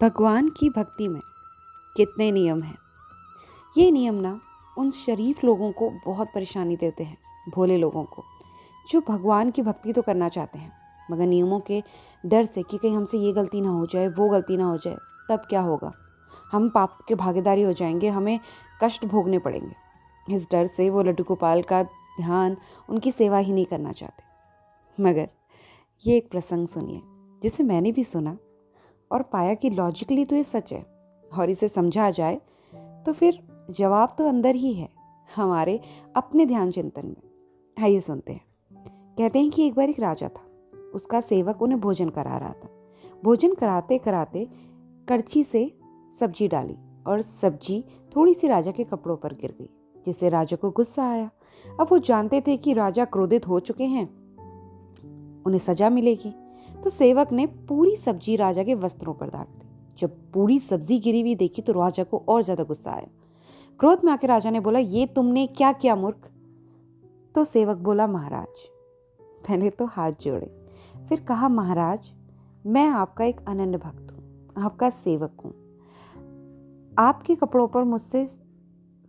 भगवान की भक्ति में कितने नियम हैं। ये नियम ना उन शरीफ लोगों को बहुत परेशानी देते हैं, भोले लोगों को, जो भगवान की भक्ति तो करना चाहते हैं मगर नियमों के डर से कि कहीं हमसे ये गलती ना हो जाए, वो गलती ना हो जाए, तब क्या होगा, हम पाप के भागीदारी हो जाएंगे, हमें कष्ट भोगने पड़ेंगे। इस डर से वो लड्डू गोपाल का ध्यान, उनकी सेवा ही नहीं करना चाहते। मगर ये एक प्रसंग सुनिए जिसे मैंने भी सुना और पाया कि लॉजिकली तो ये सच है, और इसे समझा जाए तो फिर जवाब तो अंदर ही है, हमारे अपने ध्यान चिंतन में। आइए सुनते हैं। कहते हैं कि एक बार एक राजा था, उसका सेवक उन्हें भोजन करा रहा था। भोजन कराते कराते कड़छी से सब्जी डाली और सब्जी थोड़ी सी राजा के कपड़ों पर गिर गई, जिससे राजा को गुस्सा आया। अब वो जानते थे कि राजा क्रोधित हो चुके हैं, उन्हें सजा मिलेगी, तो सेवक ने पूरी सब्जी राजा के वस्त्रों पर डाल दी। जब पूरी सब्जी गिरी हुई देखी तो राजा को और ज्यादा गुस्सा आया। क्रोध में आकर राजा ने बोला, ये तुमने क्या किया मूर्ख? तो सेवक बोला, महाराज। पहले तो हाथ जोड़े, फिर कहा, महाराज मैं आपका एक अनन्य भक्त हूँ, आपका सेवक हूँ। आपके कपड़ों पर मुझसे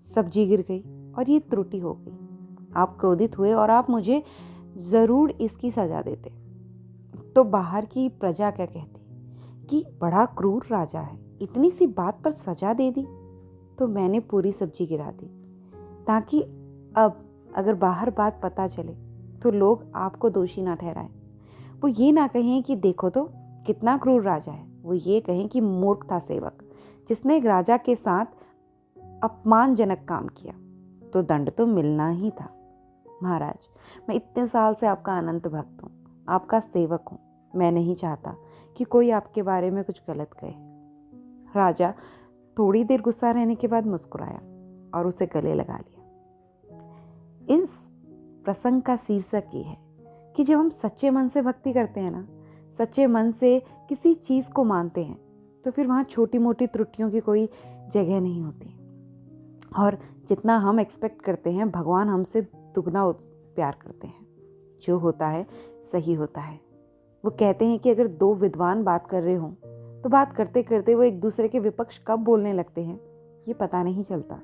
सब्जी गिर गई और ये त्रुटि हो गई। आप क्रोधित हुए और आप मुझे जरूर इसकी सजा देते, तो बाहर की प्रजा क्या कहती कि बड़ा क्रूर राजा है, इतनी सी बात पर सजा दे दी। तो मैंने पूरी सब्जी गिरा दी ताकि अब अगर बाहर बात पता चले तो लोग आपको दोषी ना ठहराएं। वो ये ना कहें कि देखो तो कितना क्रूर राजा है, वो ये कहें कि मूर्ख था सेवक, जिसने एक राजा के साथ अपमानजनक काम किया। तो दंड तो मिलना ही था। महाराज, मैं इतने साल से आपका अनंत भक्त हूँ, आपका सेवक हूँ। मैं नहीं चाहता कि कोई आपके बारे में कुछ गलत कहे। राजा थोड़ी देर गुस्सा रहने के बाद मुस्कुराया और उसे गले लगा लिया। इस प्रसंग का शीर्षक ये है कि जब हम सच्चे मन से भक्ति करते हैं ना, सच्चे मन से किसी चीज को मानते हैं, तो फिर वहां छोटी मोटी त्रुटियों की कोई जगह नहीं होती। और जितना हम एक्सपेक्ट करते हैं, भगवान हमसे दुगना प्यार करते हैं। जो होता है सही होता है। वो कहते हैं कि अगर दो विद्वान बात कर रहे हों तो बात करते करते वो एक दूसरे के विपक्ष कब बोलने लगते हैं ये पता नहीं चलता।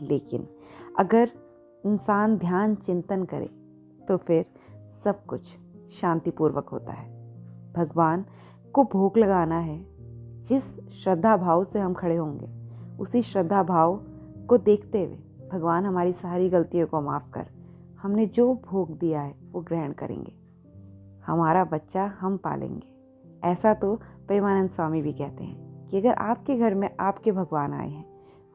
लेकिन अगर इंसान ध्यान चिंतन करे तो फिर सब कुछ शांतिपूर्वक होता है। भगवान को भोग लगाना है, जिस श्रद्धा भाव से हम खड़े होंगे, उसी श्रद्धा भाव को देखते हुए भगवान हमारी सारी गलतियों को माफ कर हमने जो भोग दिया है वो ग्रहण करेंगे। हमारा बच्चा हम पालेंगे। ऐसा तो प्रेमानंद स्वामी भी कहते हैं कि अगर आपके घर में आपके भगवान आए हैं,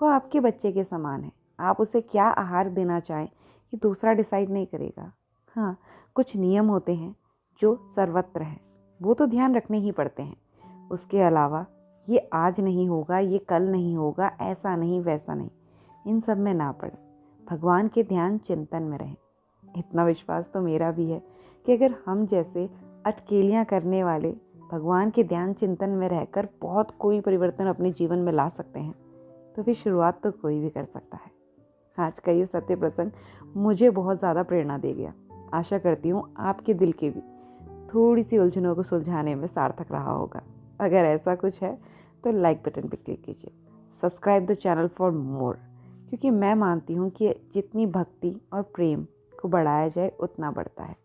वो आपके बच्चे के समान है। आप उसे क्या आहार देना चाहें ये दूसरा डिसाइड नहीं करेगा। हाँ, कुछ नियम होते हैं जो सर्वत्र हैं, वो तो ध्यान रखने ही पड़ते हैं। उसके अलावा ये आज नहीं होगा, ये कल नहीं होगा, ऐसा नहीं वैसा नहीं, इन सब में ना पड़े। भगवान के ध्यान चिंतन में रहें। इतना विश्वास तो मेरा भी है कि अगर हम जैसे अटकेलियाँ करने वाले भगवान के ध्यान चिंतन में रहकर बहुत कोई परिवर्तन अपने जीवन में ला सकते हैं, तो फिर शुरुआत तो कोई भी कर सकता है। आज का ये सत्य प्रसंग मुझे बहुत ज़्यादा प्रेरणा दे गया। आशा करती हूँ आपके दिल के भी थोड़ी सी उलझनों को सुलझाने में सार्थक रहा होगा। अगर ऐसा कुछ है तो लाइक बटन पर क्लिक कीजिए, subscribe the channel for more, क्योंकि मैं मानती हूँ कि जितनी भक्ति और प्रेम को बढ़ाया जाए उतना बढ़ता है।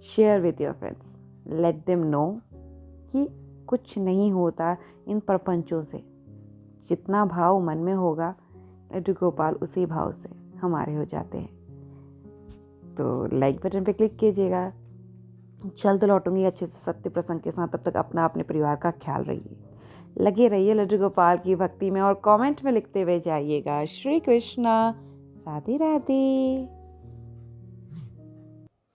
Share with your friends, let them know कि कुछ नहीं होता इन प्रपंचों से। जितना भाव मन में होगा, लड्डू गोपाल उसी भाव से हमारे हो जाते हैं। तो लाइक बटन पे क्लिक कीजिएगा। जल्द लौटूंगी अच्छे से सत्य प्रसंग के साथ। तब तक अपना अपने परिवार का ख्याल रखिए, लगे रहिए लड्डू गोपाल की भक्ति में और कमेंट में लिखते हुए जाइएगा, श्री कृष्णा, राधे राधे।